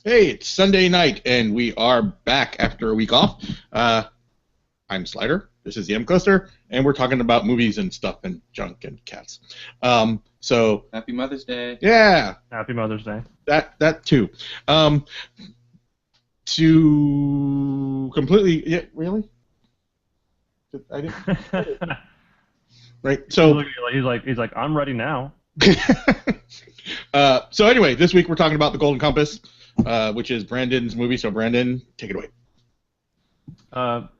Hey, it's Sunday night, and we are back after a week off. I'm Slider. This is the M Coaster, and we're talking about movies and stuff and junk and cats. So Happy Mother's Day. yeah, Happy Mother's Day. that too. Um, to completely, yeah, really? I didn't. Right. So, he's like, I'm ready now. so anyway, this week we're talking about The Golden Compass, which is Brandon's movie. So Brandon, take it away.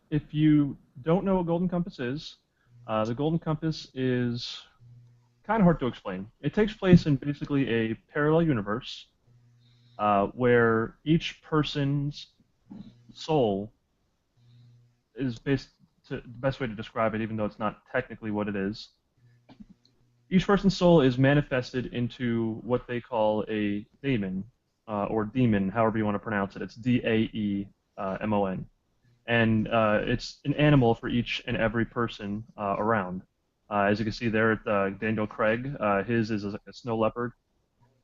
If you don't know what Golden Compass is, the Golden Compass is kind of hard to explain. It takes place in basically a parallel universe where each person's soul is the best way to describe it, even though it's not technically what it is. Each person's soul is manifested into what they call a daemon, or demon, however you want to pronounce it. It's Daemon. And it's an animal for each and every person around. As you can see there, Daniel Craig, his is a snow leopard.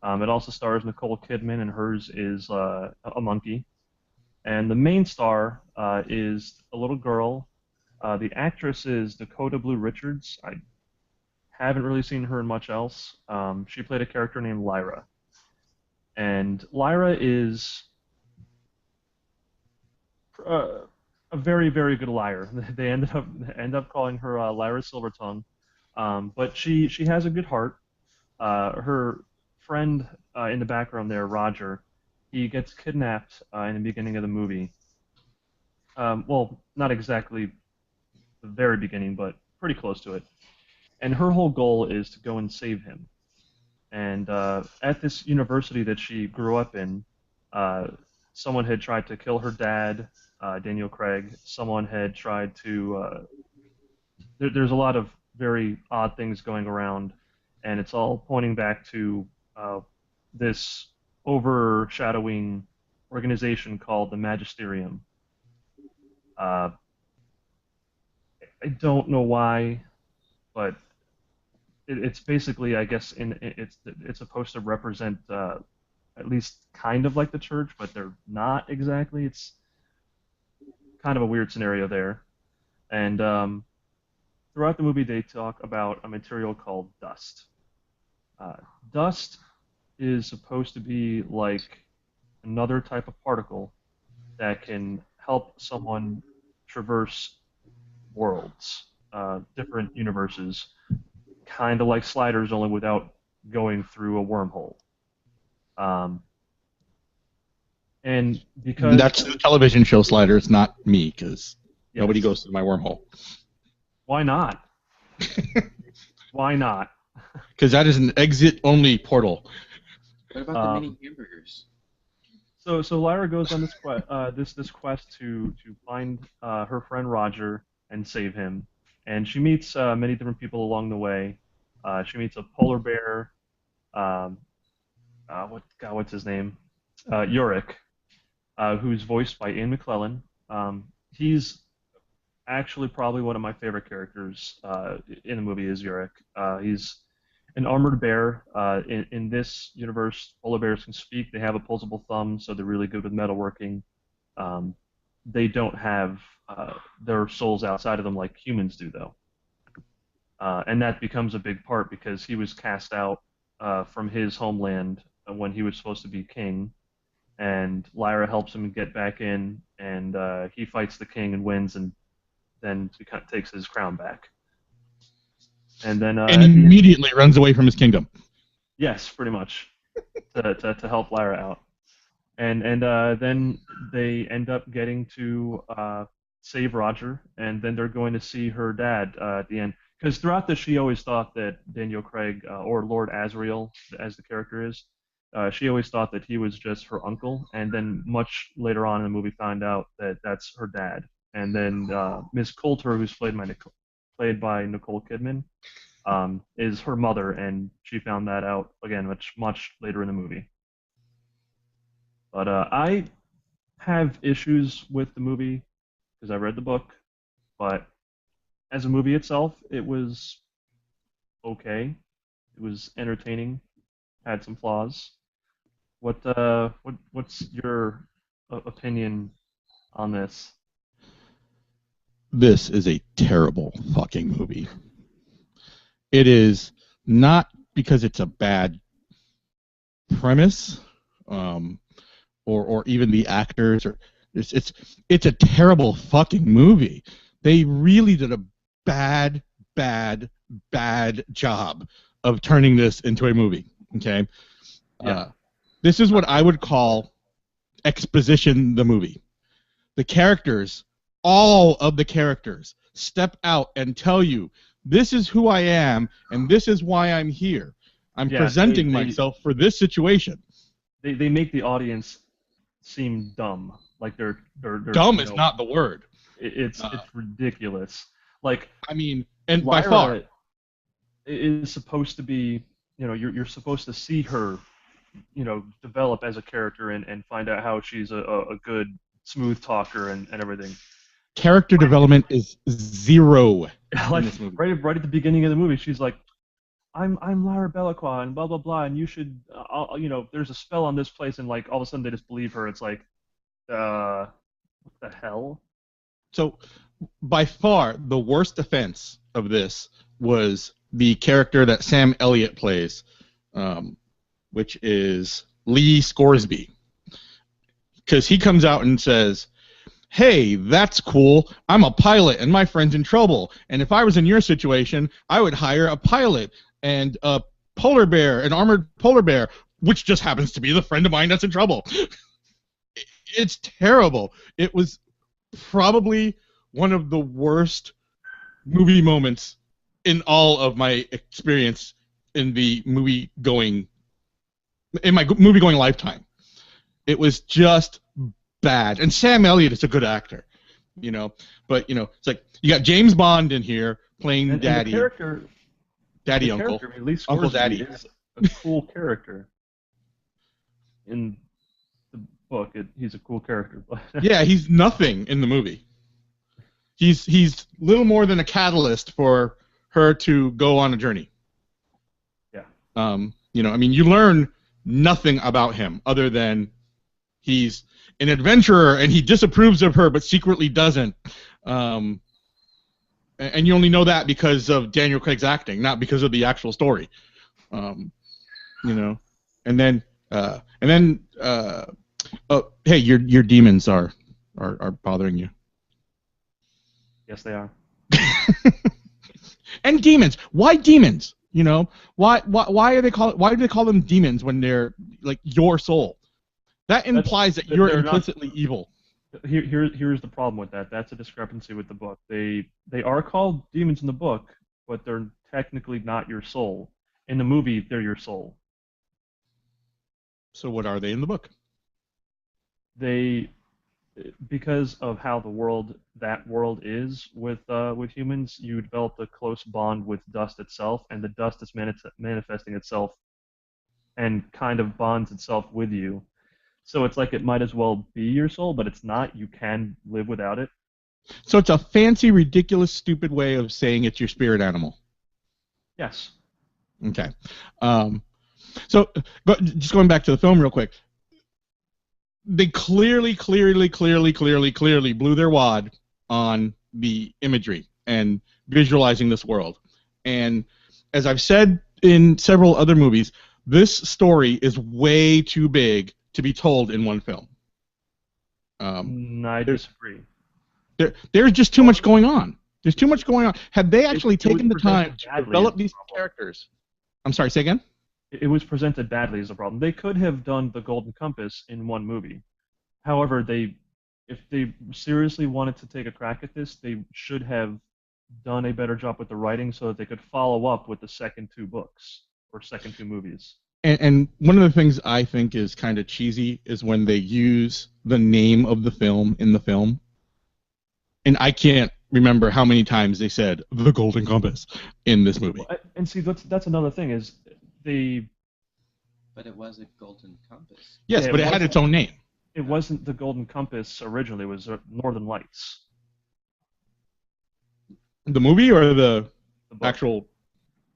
It also stars Nicole Kidman, and hers is a monkey. And the main star is a little girl. The actress is Dakota Blue Richards. I haven't really seen her in much else. She played a character named Lyra. And Lyra is a very, very good liar. They end up calling her Lyra Silvertongue, but she has a good heart. Her friend in the background there, Roger, he gets kidnapped in the beginning of the movie. Well, not exactly the very beginning, but pretty close to it. And her whole goal is to go and save him. And at this university that she grew up in, uh, someone had tried to kill her dad, Daniel Craig. Someone had tried to. There's a lot of very odd things going around, and it's all pointing back to this overshadowing organization called the Magisterium. Uh, I don't know why, but it's basically, I guess, it's supposed to represent at least kind of like the church, but they're not exactly. It's kind of a weird scenario there. And throughout the movie, they talk about a material called dust. Uh, Dust is supposed to be like another type of particle that can help someone traverse worlds, different universes, kind of like sliders, only without going through a wormhole. Um, and because That's the television show Slider. It's not me because nobody yes, goes through my wormhole. why not? Why not? Because that is an exit-only portal. What about the Um, mini hamburgers? so Lyra goes on this quest to find her friend Roger and save him, and she meets many different people along the way. She meets a polar bear. Um, what's his name? Yorick, who's voiced by Ian McClellan. He's actually probably one of my favorite characters in the movie is Yorick. He's an armored bear. In this universe, polar bears can speak. They have opposable thumbs, so they're really good with metalworking. Um, they don't have their souls outside of them like humans do, though. And that becomes a big part because he was cast out from his homeland when he was supposed to be king, and Lyra helps him get back in, and he fights the king and wins, and then takes his crown back. And then And at the end, immediately runs away from his kingdom. yes, pretty much to help Lyra out. And then they end up getting to save Roger, and then they're going to see her dad at the end. Because throughout this, she always thought that Daniel Craig, or Lord Asriel, as the character is, she always thought that he was just her uncle, and then much later on in the movie, found out that that's her dad. And then Miss Coulter, who's played by Nicole Kidman, is her mother, and she found that out again much later in the movie. But I have issues with the movie because I read the book, but as a movie itself, it was okay. It was entertaining, had some flaws. What's your opinion on this? This is a terrible fucking movie. It is not because it's a bad premise, um, or even the actors, or it's a terrible fucking movie. They really did a bad, bad, bad job of turning this into a movie. Okay, Yeah. this is what I would call exposition the movie. The characters, all of the characters, step out and tell you, this is who I am, and this is why I'm here. I'm Yeah, presenting myself for this situation. They make the audience seem dumb, like they're Dumb is not the word. It's ridiculous. Like, I mean, and by Lyra far, is supposed to be, you're supposed to see her, develop as a character and find out how she's a good smooth talker and everything. character development is zero Like in this movie. right at the beginning of the movie, she's like, I'm Lyra Belacqua and blah blah blah, and you should, there's a spell on this place, and like all of a sudden they just believe her. It's like, what the hell? So, by far, the worst offense of this was the character that Sam Elliott plays, which is Lee Scoresby. Because he comes out and says, hey, that's cool. I'm a pilot, and my friend's in trouble. And if I was in your situation, I would hire a pilot and a polar bear, an armored polar bear, which just happens to be the friend of mine that's in trouble. It's terrible. It was probably one of the worst movie moments in all of my experience in the movie going lifetime. It was just bad. And Sam Elliott is a good actor, but it's like you got James Bond in here playing Daddy, and the character, Daddy, the Uncle, character, at least Uncle Scoresby Daddy. is a cool character. In the book, he's a cool character, but Yeah, he's nothing in the movie. He's little more than a catalyst for her to go on a journey. Yeah. You learn nothing about him other than he's an adventurer and he disapproves of her but secretly doesn't. And you only know that because of Daniel Craig's acting, not because of the actual story. And then hey, your demons are bothering you. yes, they are. And demons. Why demons? Why do they call them demons when they're like your soul? That implies that you're implicitly evil. Here's the problem with that. That's a discrepancy with the book. They are called demons in the book, but they're technically not your soul. In the movie, they're your soul. So what are they in the book? They, because of how that world is with humans, you develop a close bond with dust itself, and the dust is manifesting itself and kind of bonds itself with you. So it's like it might as well be your soul, but it's not. You can live without it. So it's a fancy, ridiculous, stupid way of saying it's your spirit animal. Yes. Okay. So just going back to the film real quick. They clearly blew their wad on the imagery and visualizing this world. And as I've said in several other movies, this story is way too big to be told in one film. I disagree. There's just too much going on. There's too much going on. Had they actually taken the time to develop these characters... I'm sorry, say again? It was presented badly as a problem. They could have done the Golden Compass in one movie. However, if they seriously wanted to take a crack at this, they should have done a better job with the writing so that they could follow up with the second two books or second two movies. And one of the things I think is kind of cheesy is when they use the name of the film in the film. And I can't remember how many times they said The Golden Compass in this movie. And see, that's another thing is But it was a Golden Compass. Yes, but it had its own name. It wasn't the Golden Compass originally. It was Northern Lights. The movie or the actual...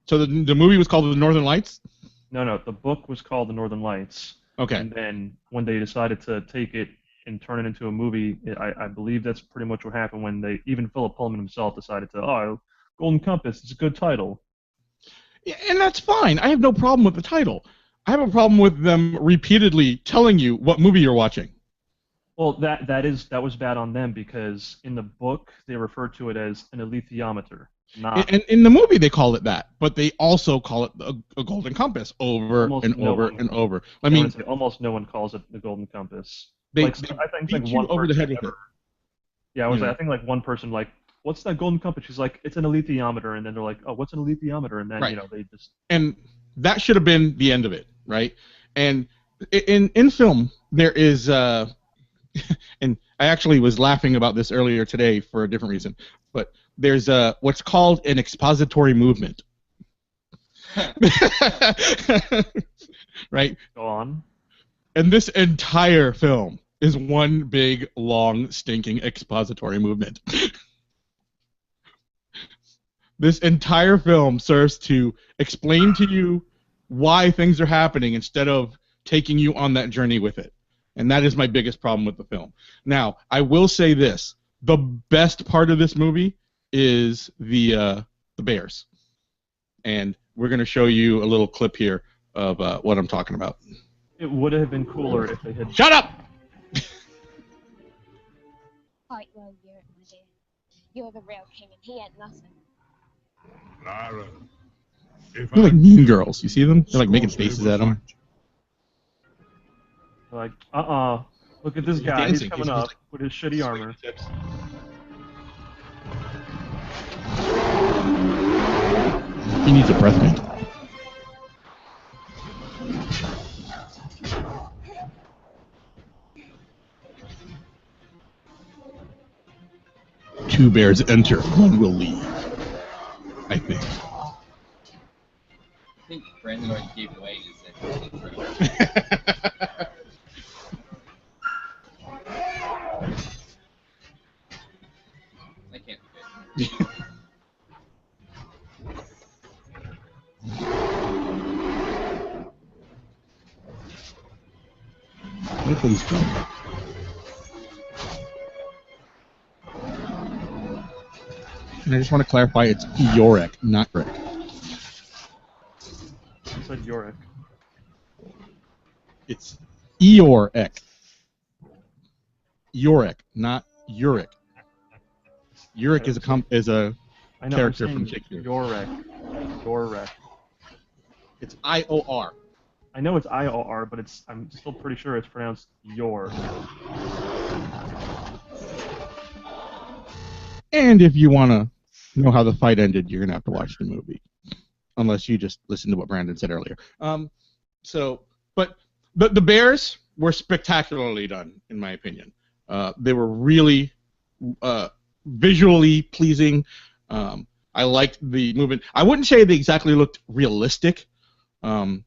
So the movie was called The Northern Lights? No, the book was called The Northern Lights. Okay. And then when they decided to take it and turn it into a movie, I believe that's pretty much what happened when even Philip Pullman himself decided to, oh, Golden Compass, it's a good title. Yeah, and that's fine. I have no problem with the title. I have a problem with them repeatedly telling you what movie you're watching. Well, that was bad on them because in the book they refer to it as an alethiometer, not And in the movie they call it that, but they also call it a golden compass over almost and no over one. and over. I Yeah, I mean, want to say almost no one calls it the Golden Compass. they, Like they I think like beat you one over the person head with ever. it. Yeah, You know? I think like one person like, what's that Golden Compass? She's like, it's an alethiometer, and then they're like, oh, what's an alethiometer? And then Right. they just. And that should have been the end of it, right? And in film there is and I actually was laughing about this earlier today for a different reason, but there's what's called an expository movement. Right? Go on. And this entire film is one big, long, stinking expository movement. This entire film serves to explain to you why things are happening instead of taking you on that journey with it. And that is my biggest problem with the film. Now, I will say this. The best part of this movie is the bears. And we're going to show you a little clip here of what I'm talking about. It would have been cooler if they had. Shut up! Fight well, you're my dear. You're the real king, and he ain't nothing. Lara, if They're like mean girls. You see them? They're like making faces at them. Like, look at this guy. dancing. He's coming He's up like with his shitty armor. He needs a breath mint. Two bears enter, one will leave. I think. I think Brandon already gave away his intro. I can't do it. Look at these films. And I just want to clarify, it's Yorick, not Rick. I said Yorick. It's Eeyore-ek. Yorick, not Uric. Uric is a I know, character I'm saying from Shakespeare. Yorick. Yorick. It's I-O-R. I know it's I-O-R, but I'm still pretty sure it's pronounced Yor. And if you want to know how the fight ended, you're going to have to watch the movie. Unless you just listen to what Brandon said earlier. But the Bears were spectacularly done, in my opinion. They were really visually pleasing. I liked the movement. I wouldn't say they exactly looked realistic. There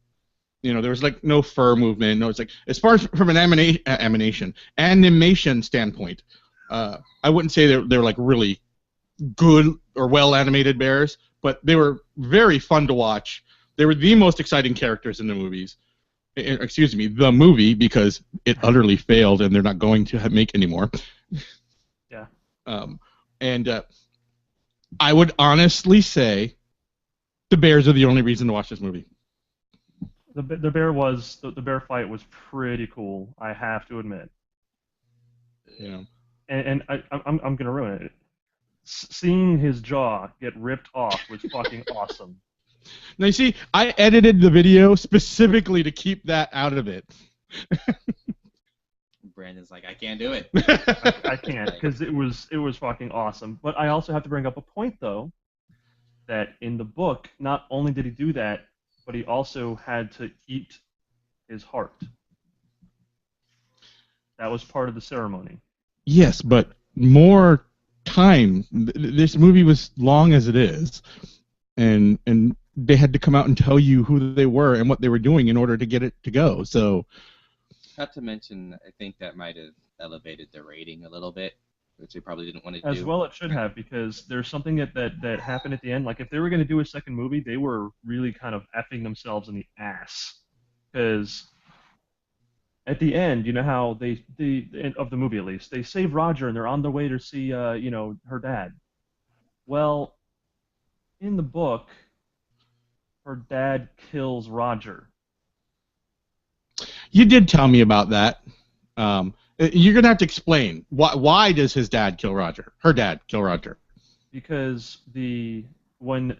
was like no fur movement. No, it's like as far as from an animation standpoint, I wouldn't say they're like really good or well animated bears, but they were very fun to watch. They were the most exciting characters in the movies. Excuse me, the movie, because it utterly failed and they're not going to make anymore. Yeah. And I would honestly say the bears are the only reason to watch this movie. The bear fight was pretty cool, I have to admit. And I'm gonna ruin it. Seeing his jaw get ripped off was fucking awesome. Now you see, I edited the video specifically to keep that out of it. Brandon's like, I can't do it. I can't, because it was fucking awesome. But I also have to bring up a point though, that in the book, not only did he do that, but he also had to eat his heart. That was part of the ceremony. Yes, but more time. This movie was long as it is, and they had to come out and tell you who they were and what they were doing in order to get it to go. So, not to mention, I think that might have elevated the rating a little bit, which they probably didn't want to do. As well, it should have, because there's something that happened at the end. Like, if they were going to do a second movie, they were really kind of effing themselves in the ass. Because At the end, you know how of the movie at least, they save Roger and they're on their way to see, her dad. Well, in the book, her dad kills Roger You did tell me about that. You're gonna have to explain why does his dad kill Roger? Her dad kill Roger? because when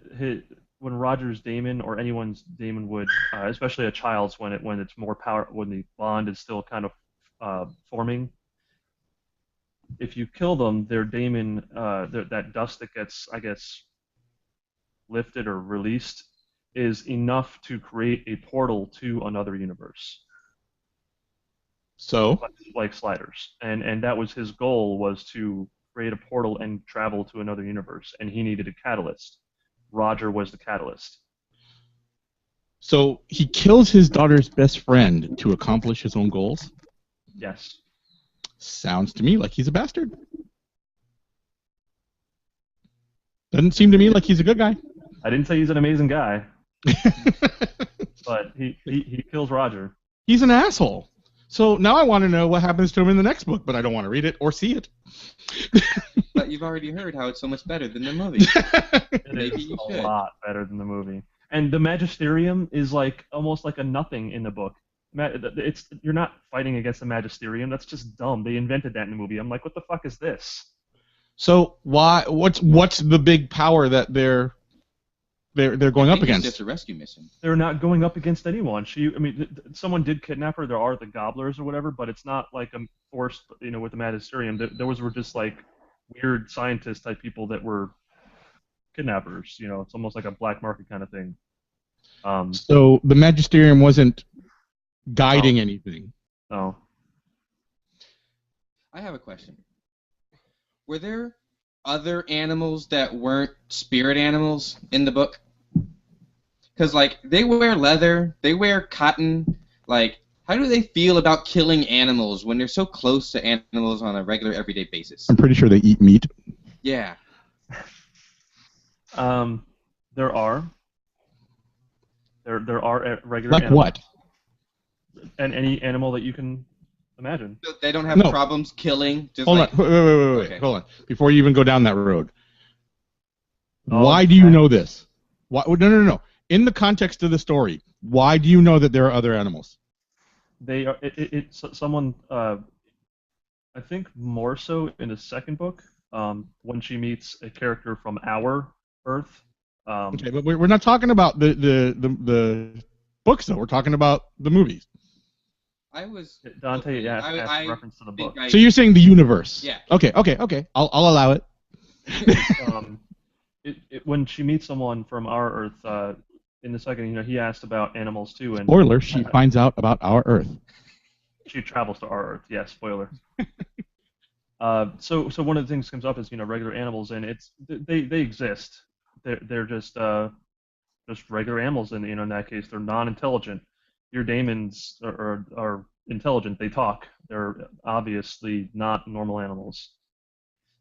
when Roger's daemon or anyone's daemon would, especially a child's, when it's more power, when the bond is still kind of forming, if you kill them, their daemon, that dust that gets, I guess, lifted or released, is enough to create a portal to another universe, So, like Sliders. And that was his goal, was to create a portal and travel to another universe, and he needed a catalyst. Roger was the catalyst. so he kills his daughter's best friend to accomplish his own goals? Yes. Sounds to me like he's a bastard. Doesn't seem to me like he's a good guy. I didn't say he's an amazing guy, but he kills Roger. He's an asshole. So now I want to know what happens to him in the next book, but I don't want to read it or see it. But you've already heard how it's so much better than the movie. It Maybe is you a should. lot better than the movie. And the Magisterium is like almost like a nothing in the book. You're not fighting against the Magisterium. That's just dumb. They invented that in the movie. I'm like, what the fuck is this? So what's the big power that they're going I up think it's against? just a rescue mission. They're not going up against anyone. Someone did kidnap her. There are the gobblers or whatever, but it's not like a forced, with the Magisterium. Those were just like weird scientist type people that were kidnappers. It's almost like a black market kind of thing. So the Magisterium wasn't guiding No. anything. No. I have a question. Were there other animals that weren't spirit animals in the book? Because, like, they wear leather, they wear cotton. Like, how do they feel about killing animals when they're so close to animals on a regular, everyday basis? I'm pretty sure they eat meat. Yeah. There are regular Like animals. what? And any animal that you can imagine. So they don't have No. problems killing? Just Hold like, on. Wait. Okay. Hold on. Before you even go down that road. Oh, Why do you okay. know this? Why? No. In the context of the story, why do you know that there are other animals? They are. Someone. I think more so in the second book, when she meets a character from our Earth. Okay, but we're not talking about the books though. We're talking about the movies. I was... Dante asked I reference to the book. think I- So you're saying the universe? Yeah. Okay. I'll allow it. When she meets someone from our Earth, in the second, he asked about animals too, and Spoiler: she finds out about our Earth. she travels to our Earth. Yeah, spoiler. So one of the things that comes up is regular animals, and they exist. They're just regular animals, and in that case they're non-intelligent. Your daemons are intelligent. They talk. They're obviously not normal animals.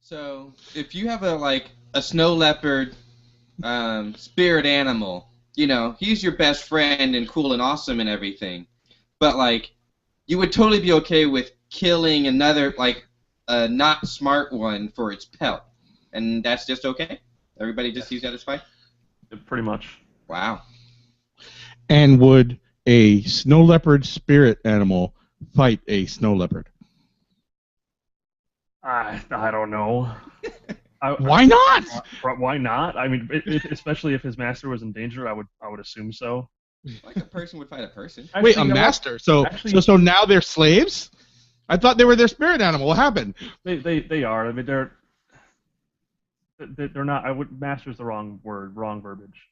So, if you have a snow leopard spirit animal, he's your best friend and cool and awesome and everything, but you would totally be okay with killing another a not smart one for its pelt, and that's just okay? Everybody just sees that as fine? Pretty much. Wow. And would a snow leopard spirit animal fight a snow leopard? I don't know. Why not? Why not? I mean, especially if his master was in danger, I would assume so. Like a person would fight a person. Wait, Actually, a master? So Actually- so now they're slaves? I thought they were their spirit animal. What happened? They are. I mean, they're not. Master's the wrong word, wrong verbiage.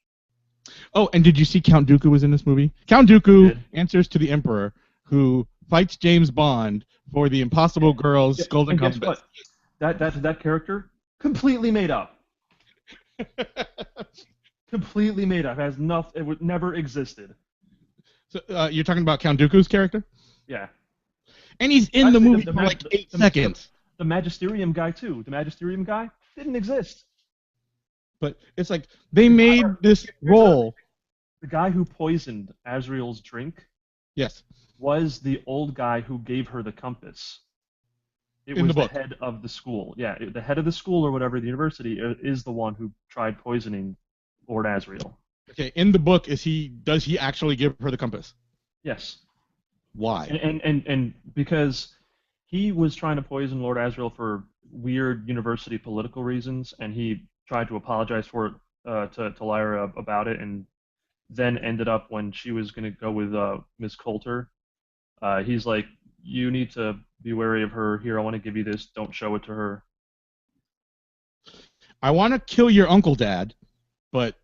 Oh, and did you see Count Dooku was in this movie? Count Dooku Did. answers to the Emperor, who fights James Bond for the Impossible Girls Golden And guess Compass. what? That character completely made up. Completely made up. Has nothing. It would never existed. So, you're talking about Count Dooku's character? Yeah. And he's in the Actually, movie for like 8 seconds. The Magisterium guy too. The Magisterium guy didn't exist. But it's like they made this role. The guy who poisoned Azrael's drink. Yes. was the old guy who gave her the compass. It In was the the book. head of the school. Yeah, the head of the school or whatever, the university, is the one who tried poisoning Lord Asriel. Okay, in the book, does he actually give her the compass? Yes. Why? And because he was trying to poison Lord Asriel for weird university political reasons, and he tried to apologize for it to Lyra about it, and then ended up when she was going to go with Miss Coulter, he's like, you need to be wary of her. Here, I want to give you this. Don't show it to her. I want to kill your uncle, Dad, but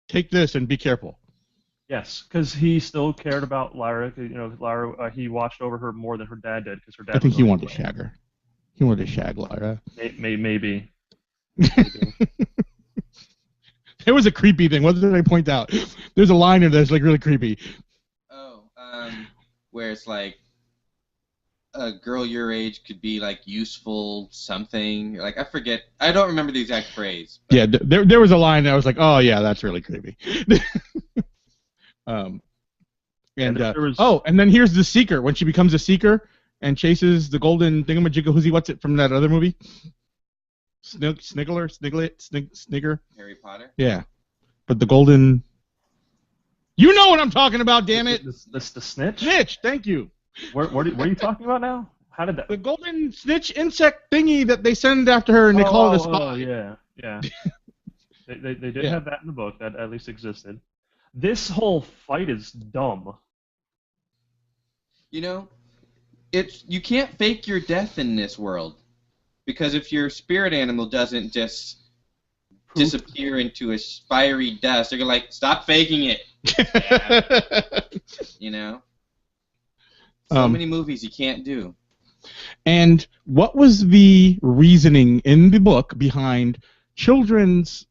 take this and be careful. Yes, because he still cared about Lyra. You know, Lyra. He watched over her more than her dad did, because her dad. I think was he always wanted to shag her. He wanted to shag Lyra. Maybe. There was a creepy thing. What did I point out? There's a line in there that's like really creepy. Oh, where it's like a girl your age could be like useful something. Like I forget. I don't remember the exact phrase. But... Yeah, there was a line that I was like, oh yeah, that's really creepy. And then here's the Seeker when she becomes a Seeker and chases the golden thingamajigga what's it from that other movie? Snigger. Harry Potter. Yeah, but the golden. You know what I'm talking about, damn it! The snitch. Snitch. Thank you. What are you talking about now? How did that? The golden snitch insect thingy that they send after her and they call it a spy. Oh yeah. They did have that in the book. That at least existed. This whole fight is dumb. You know, you can't fake your death in this world, because if your spirit animal doesn't just disappear into a fiery dust, they're gonna like stop faking it. Yeah. You know, so many movies you can't do. And what was the reasoning in the book behind children's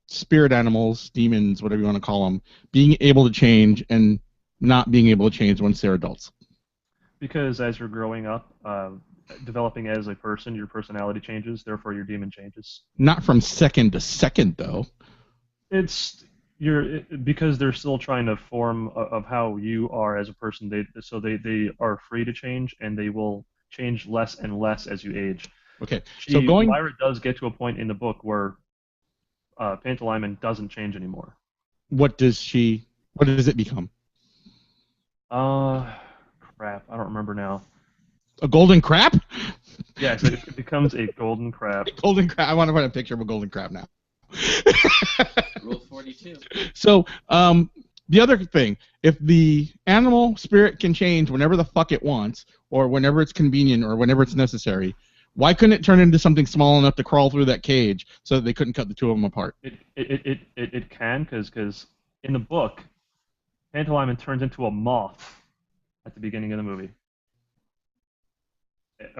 spirit animals, demons, whatever you want to call them, being able to change and not being able to change once they're adults? Because as you're growing up, developing as a person, your personality changes, therefore your demon changes. Not from second to second, though. Because they're still trying to form of how you are as a person. They are free to change, and they will change less and less as you age. Okay, Lyra does get to a point in the book where Pantalaimon doesn't change anymore. What does it become? Crap, I don't remember now. A golden crab? Yeah, so it becomes a golden crab. Golden crab. I want to find a picture of a golden crab now. Rule 42. So, the other thing, if the animal spirit can change whenever the fuck it wants, or whenever it's convenient, or whenever it's necessary, why couldn't it turn into something small enough to crawl through that cage so that they couldn't cut the two of them apart? It can, because in the book, Pantalaimon turns into a moth at the beginning of the movie.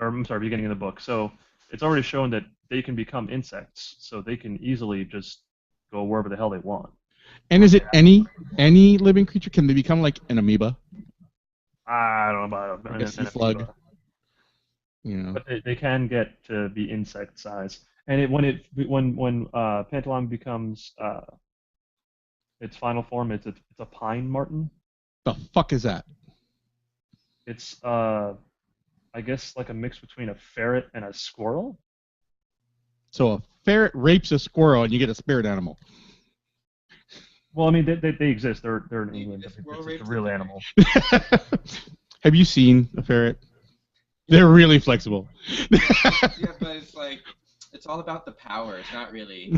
Or, I'm sorry, beginning of the book. So it's already shown that they can become insects, so they can easily just go wherever the hell they want. And is it any living creature? Can they become like an amoeba? I don't know about like a sea slug. amoeba. You know. But they can get to be insect size. And when Pantalaimon becomes its final form, it's a pine marten. The fuck is that? It's I guess like a mix between a ferret and a squirrel. So a ferret rapes a squirrel and you get a spirit animal. Well, I mean, they exist. They're in England. It's a real animal. Have you seen a ferret? They're really flexible. Yeah, but it's all about the power. It's not really.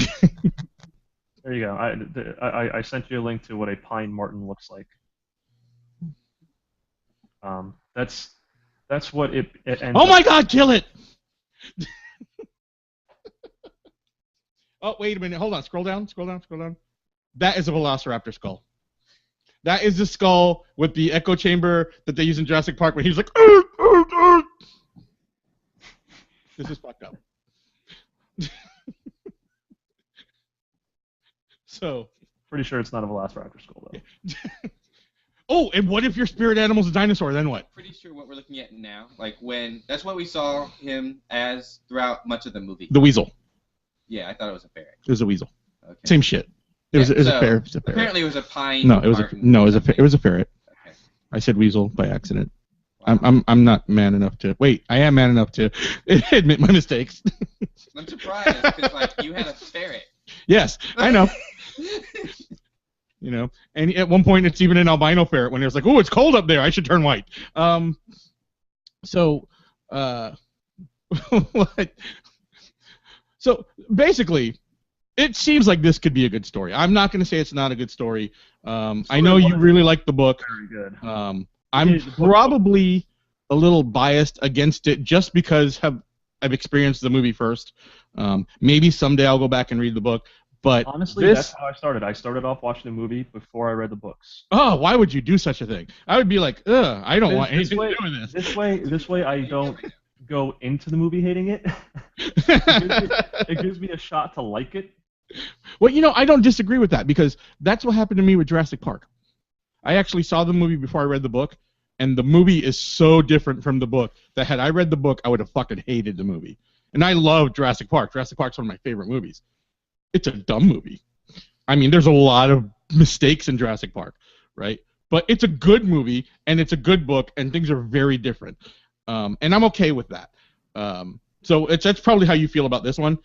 There you go. I sent you a link to what a pine marten looks like. That's what it ends Oh my God! Kill it! Oh, wait a minute. Hold on. Scroll down. That is a velociraptor skull. That is the skull with the echo chamber that they use in Jurassic Park where he's like, "Arr, arr, arr." This is fucked up. So. Pretty sure it's not a velociraptor skull, though. Yeah. Oh, and what if your spirit animal's a dinosaur? Then what? Pretty sure what we're looking at now, that's what we saw him as throughout much of the movie. The weasel. Yeah, I thought it was a ferret. It was a weasel. Okay. Same shit. It was a ferret. Apparently, it was a pine. No, it was a ferret. Okay. I said weasel by accident. I'm not man enough to wait. I am man enough to admit my mistakes. I'm surprised because like you had a ferret. Yes, I know. You know, and at one point it's even an albino ferret when it was like, "Oh, it's cold up there. I should turn white." So, what? So basically, it seems like this could be a good story. I'm not going to say it's not a good story. I know you really like the book. Very good. I'm probably a little biased against it just because I've experienced the movie first. Maybe someday I'll go back and read the book. But honestly, that's how I started. I started off watching the movie before I read the books. Oh, why would you do such a thing? I would be like, ugh, I don't want anything to do with this. This way, I don't go into the movie hating it. It gives me a shot to like it. Well, you know, I don't disagree with that because that's what happened to me with Jurassic Park. I actually saw the movie before I read the book, and the movie is so different from the book that had I read the book, I would have fucking hated the movie. And I love Jurassic Park. Jurassic Park's one of my favorite movies. It's a dumb movie. I mean, there's a lot of mistakes in Jurassic Park, right? But it's a good movie, and it's a good book, and things are very different. And I'm okay with that. So that's probably how you feel about this one.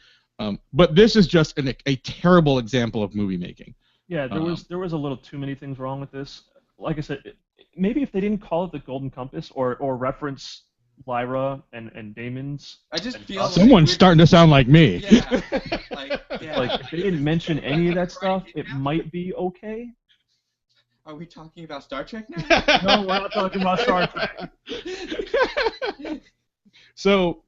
But this is just a terrible example of movie making. Yeah, there was a little too many things wrong with this. Like I said, maybe if they didn't call it the Golden Compass or reference Lyra and Damon's. I just feel someone's starting to sound like me. Yeah. Like if they didn't mention any of that stuff, it might be okay. Are we talking about Star Trek now? No, we're not talking about Star Trek. So,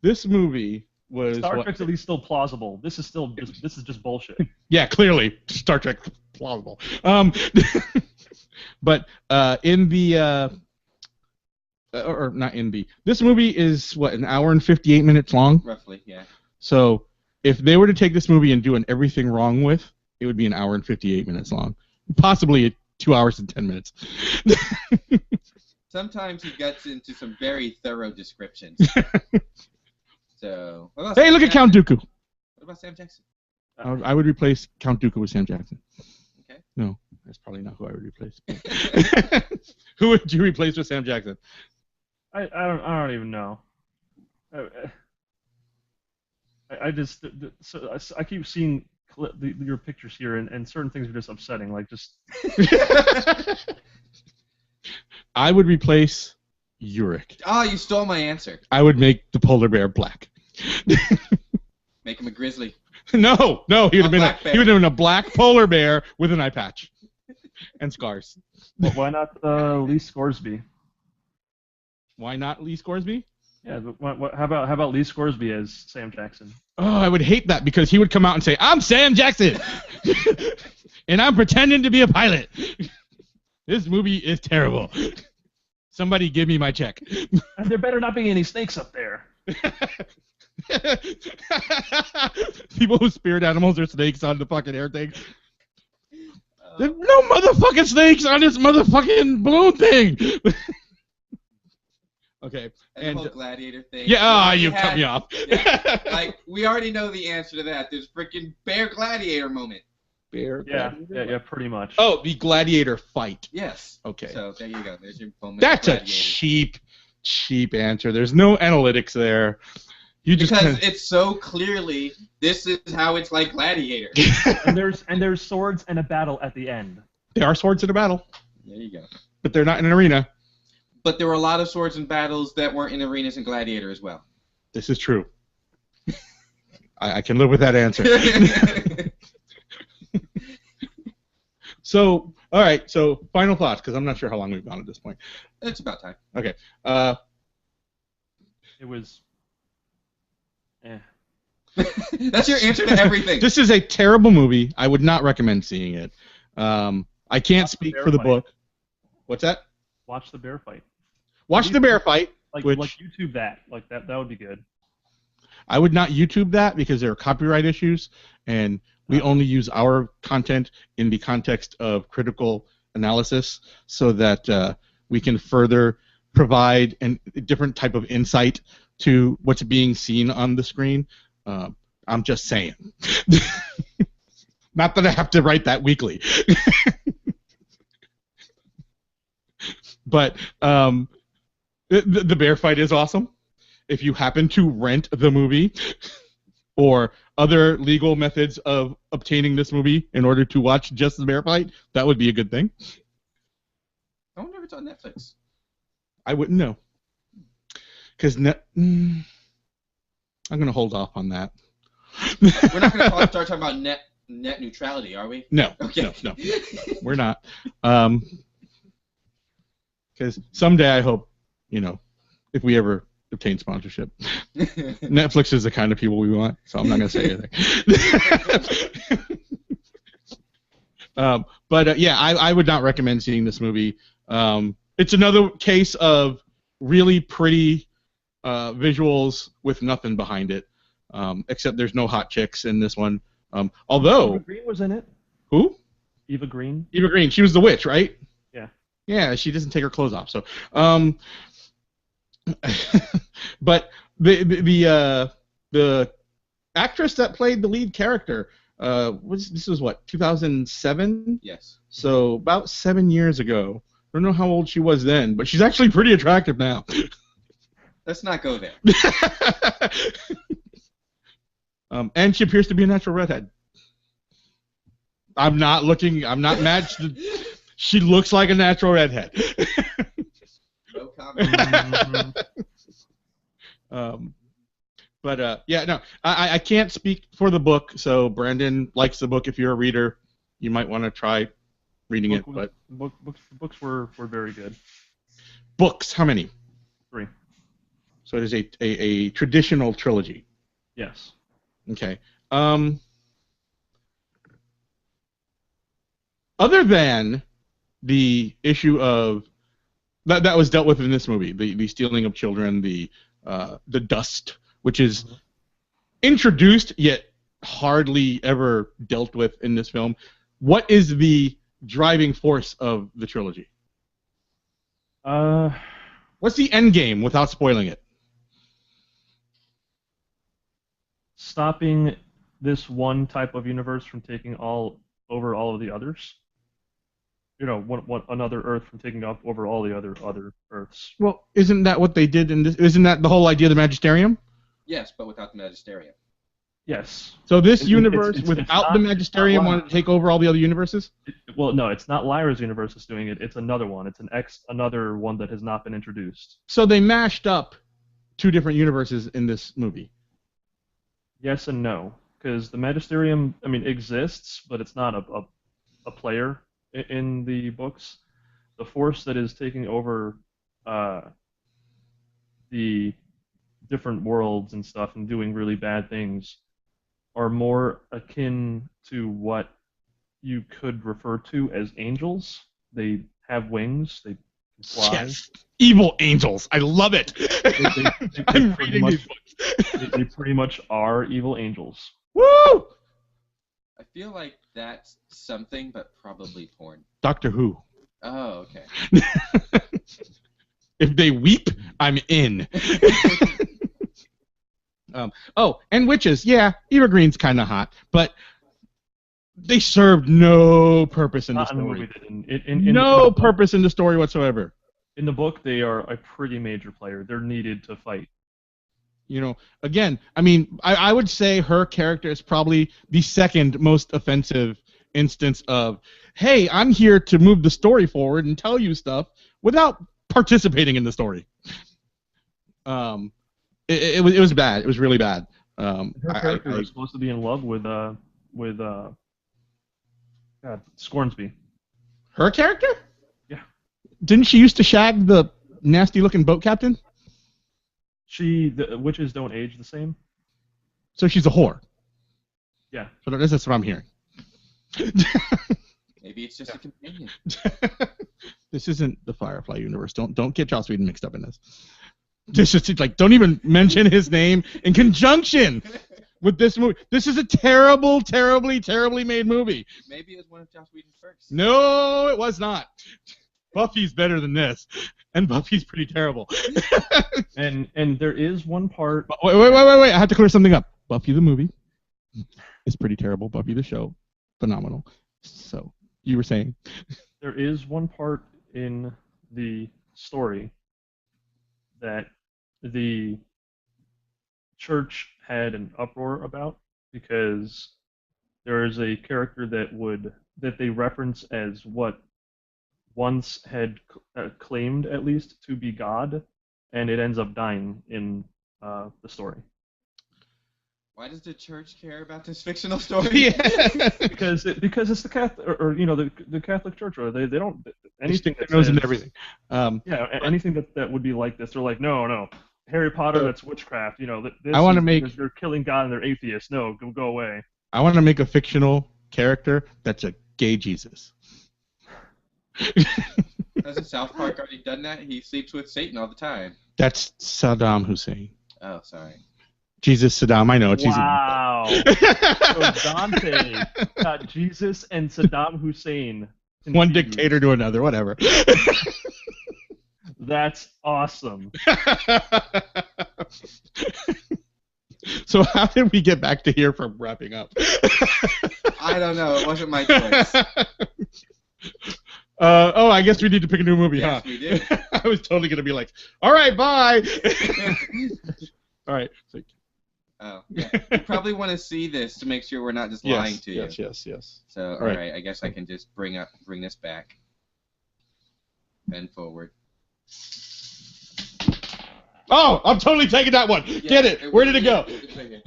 this movie was Star Trek's at least still plausible. This is just bullshit. Yeah, clearly Star Trek plausible. But in the or not in the this movie is what, an hour and 58 minutes long? Roughly, yeah. So if they were to take this movie and do an everything wrong with, it would be an hour and 58 minutes long. Possibly 2 hours and 10 minutes. Sometimes he gets into some very thorough descriptions. So, hey, look at Count Dooku. What about Sam Jackson? I would replace Count Dooku with Sam Jackson. Okay. No, that's probably not who I would replace. Who would you replace with Sam Jackson? I don't even know. I just I keep seeing your pictures here, and certain things are just upsetting. Like just. I would replace Uric. Oh, you stole my answer. I would make the polar bear black. Make him a grizzly. No, he would have been a black polar bear with an eye patch and scars. Well, why not Lee Scoresby? Why not Lee Scoresby? Yeah, but how about Lee Scoresby as Sam Jackson? Oh, I would hate that because he would come out and say, "I'm Sam Jackson, and I'm pretending to be a pilot." This movie is terrible. Somebody give me my check. And there better not be any snakes up there. People whose spirit animals are snakes on the fucking air thing. There's no motherfucking snakes on this motherfucking balloon thing. Okay. And the whole gladiator thing. Yeah, you cut me off. Yeah, like, we already know the answer to that. There's freaking bear gladiator moment. Yeah, pretty much. Oh, the gladiator fight. Yes. Okay. So there you go. There's your moment. That's a cheap answer. There's no analytics there. Because it's so clearly this is how it's like Gladiator. and there's swords and a battle at the end. There are swords in a battle. There you go. But they're not in an arena. But there were a lot of swords and battles that weren't in arenas in Gladiator as well. This is true. I can live with that answer. So, all right. So, final thoughts, because I'm not sure how long we've gone at this point. It's about time. Okay. It was. That's your answer to everything. This is a terrible movie. I would not recommend seeing it. I can't speak for the book. What's that? Watch the bear fight. Watch the bear fight. Like YouTube that. Like that would be good. I would not YouTube that because there are copyright issues, and we only use our content in the context of critical analysis so that we can further provide a different type of insight to what's being seen on the screen. I'm just saying. Not that I have to write that weekly. But the bear fight is awesome. If you happen to rent the movie or other legal methods of obtaining this movie in order to watch just the bear fight, that would be a good thing. I wonder if it's on Netflix. I wouldn't know. Because I'm going to hold off on that. We're not going to start talking about net neutrality, are we? No. Okay. No. We're not. Because someday I hope, if we ever obtain sponsorship, Netflix is the kind of people we want, so I'm not going to say anything. But yeah, I would not recommend seeing this movie. It's another case of really pretty visuals with nothing behind it, except there's no hot chicks in this one. Although Eva Green was in it. Who? Eva Green. Eva Green. She was the witch, right? Yeah. Yeah, she doesn't take her clothes off. So, but the actress that played the lead character this was what, 2007? Yes. So about 7 years ago. I don't know how old she was then, but she's actually pretty attractive now. Let's not go there. And she appears to be a natural redhead. I'm not mad. She looks like a natural redhead. No comment. But yeah, no, I can't speak for the book. So Brandon likes the book. If you're a reader, you might want to try reading it. But books were very good. Books, how many? 3. So it is a traditional trilogy. Yes. Okay. Other than the issue of that was dealt with in this movie, the stealing of children, the dust, which is introduced yet hardly ever dealt with in this film. What is the driving force of the trilogy? What's the end game without spoiling it? Stopping this one type of universe from taking over all of the others. What another Earth from taking over all the other Earths. Well, isn't that what they did in this? Isn't that the whole idea of the Magisterium? Yes, but without the Magisterium. Yes. So this universe, without the Magisterium, wanted to take over all the other universes? Well, no, it's not Lyra's universe that's doing it. It's another one. It's another one that has not been introduced. So they mashed up 2 different universes in this movie. Yes and no, because the Magisterium, exists, but it's not a player in the books. The force that is taking over the different worlds and stuff and doing really bad things are more akin to what you could refer to as angels. They have wings. They fly. Yes. Evil angels. I love it. I'm reading these books. They pretty much are evil angels. Woo! I feel like that's something, but probably porn. Doctor Who. Oh, okay. If they weep, I'm in. And witches. Yeah, Eva Green's kind of hot, but they served no purpose in the story. No purpose in the story whatsoever. In the book, they are a pretty major player. They're needed to fight. Again, I would say her character is probably the second most offensive instance of, hey, I'm here to move the story forward and tell you stuff without participating in the story. It was bad. It was really bad. Her character was supposed to be in love with Scornsby. Her character? Yeah. Didn't she used to shag the nasty-looking boat captain? The witches don't age the same. So she's a whore. Yeah. So that's what I'm hearing. Maybe it's just a companion. This isn't the Firefly universe. Don't get Joss Whedon mixed up in this. This is like, don't even mention his name in conjunction with this movie. This is a terrible, terribly, terribly made movie. Maybe it was one of Joss Whedon's first. No, it was not. Buffy's better than this, and Buffy's pretty terrible. and there is one part. Wait! I have to clear something up. Buffy the movie is pretty terrible. Buffy the show, phenomenal. So you were saying? There is one part in the story that the church had an uproar about because there is a character that they reference as what once had claimed at least to be God, and it ends up dying in the story. Why does the church care about this fictional story? Yeah. Because it's the Catholic, or you know, the Catholic Church, or they don't anything that knows says, into everything. Anything that would be like this, they're like, no, Harry Potter, that's witchcraft. You know, this I want to is make. because they're killing God and they're atheists. No, go away. I want to make a fictional character that's a gay Jesus. Hasn't South Park already done that? He sleeps with Satan all the time. That's Saddam Hussein. Oh, sorry. Jesus, Saddam. I know it's Wow. So Dante got Jesus and Saddam Hussein. easy. One confused. dictator to another, whatever. That's awesome. So how did we get back to here from wrapping up? I don't know. It wasn't my choice. I guess we need to pick a new movie, Yes, huh? we do. I was totally going to be like, all right, bye. All right. So, Oh, yeah. You probably want to see this to make sure we're not just lying to you. Yes. So, all right. I guess I can just bring this back. Bend forward. Oh, I'm totally taking that one. Yeah, Get it. Where did it go? It's right here.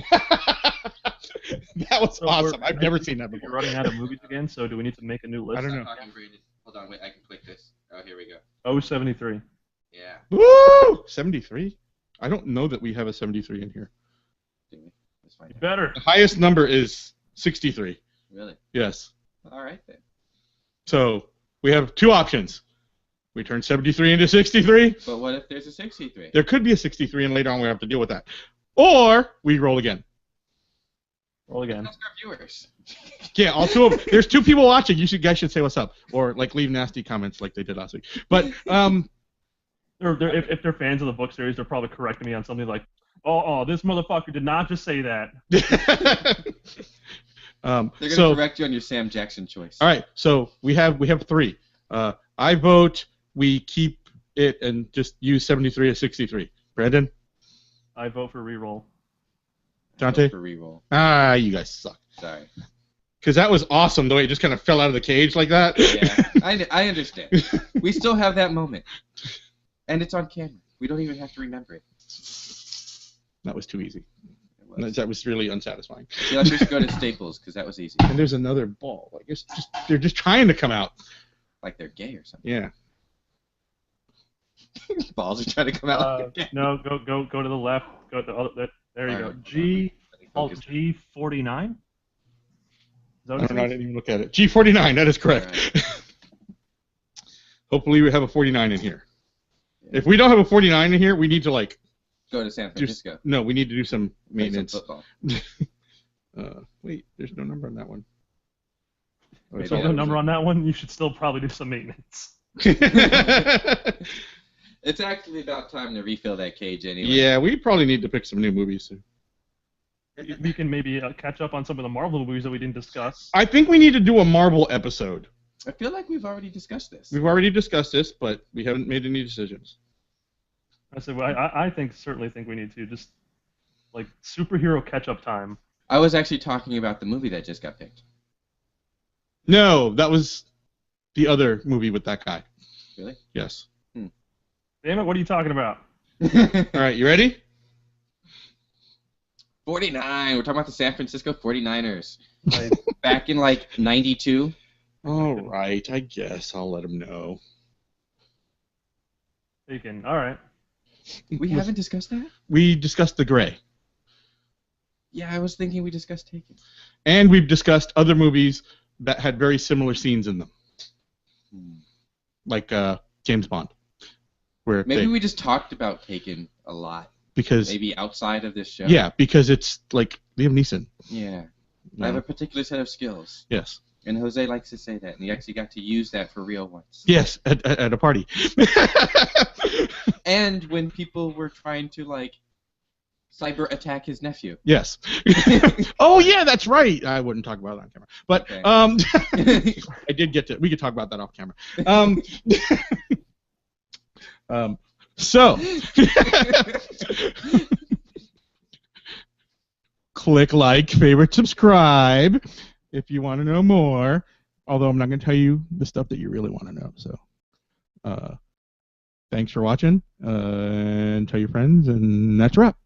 That was So awesome. I've never seen that We're before. running out of movies again, so do we need to make a new list? I don't know. Stop talking, Brandon. Hold on, wait. I can click this. Oh, here we go. 073. Yeah. Woo! 73? I don't know that we have a 73 in here. Do we? Let's find out. Better. The highest number is 63. Really? Yes. All right then. So we have two options. We turn 73 into 63. But what if there's a 63? There could be a 63, and later on we have to deal with that. Or we roll again. Roll again. Ask our viewers. Yeah, all two of them. There's two people watching. You guys should say what's up, or like leave nasty comments like they did last week. But If they're fans of the book series, they're probably correcting me on something like, oh, this motherfucker did not just say that. They're gonna correct you on your Sam Jackson choice. All right, so we have three. I vote we keep it and just use 73 as 63. Brandon? I vote for reroll. Dante? For reroll. Ah, you guys suck. Sorry. Because that was awesome, the way it just kind of fell out of the cage like that. Yeah, I understand. We still have that moment. And it's on camera. We don't even have to remember it. That was too easy. It was. That was really unsatisfying. You'll have to just go to Staples, because that was easy. And there's another ball. Like they're just trying to come out. Like they're gay or something. Yeah. Balls are trying to come out. Like they're gay. No, go to the left. Go to the other. There you go. Alt G49. I don't know. I didn't even look at it. G49. That is correct. Right. Hopefully we have a 49 in here. If we don't have a 49 in here, we need to like. Go to San Francisco. No, we need to do some maintenance. Some football. Wait, there's no number on that one. Oh, If there's no number on that one, you should still probably do some maintenance. It's actually about time to refill that cage anyway. Yeah, we probably need to pick some new movies soon. We can maybe catch up on some of the Marvel movies that we didn't discuss. I think we need to do a Marvel episode. I feel like we've already discussed this. We've already discussed this, but we haven't made any decisions. I said, well, I certainly think we need to just like superhero catch-up time. I was actually talking about the movie that just got picked. No, that was the other movie with that guy. Really? Yes. Damn it! What are you talking about? All right, you ready? 49. We're talking about the San Francisco 49ers. Like, Back in like 92. All right, I guess I'll let him know. Taken. All right. We haven't discussed that? We discussed The Gray. Yeah, I was thinking we discussed Taken. And we've discussed other movies that had very similar scenes in them. Like James Bond. Where Maybe we just talked about Taken a lot. Because Maybe outside of this show. Yeah, because it's like Liam Neeson. Yeah. No. I have a particular set of skills. Yes. And Jose likes to say that, and he actually got to use that for real once. Yes, at a party. And when people were trying to, like, cyber attack his nephew. Yes. Oh, yeah, that's right. I wouldn't talk about it on camera. But Okay. I did get to. We could talk about that off camera. So, click like, favorite, subscribe if you want to know more. Although I'm not going to tell you the stuff that you really want to know. So, thanks for watching, and tell your friends, and that's a wrap.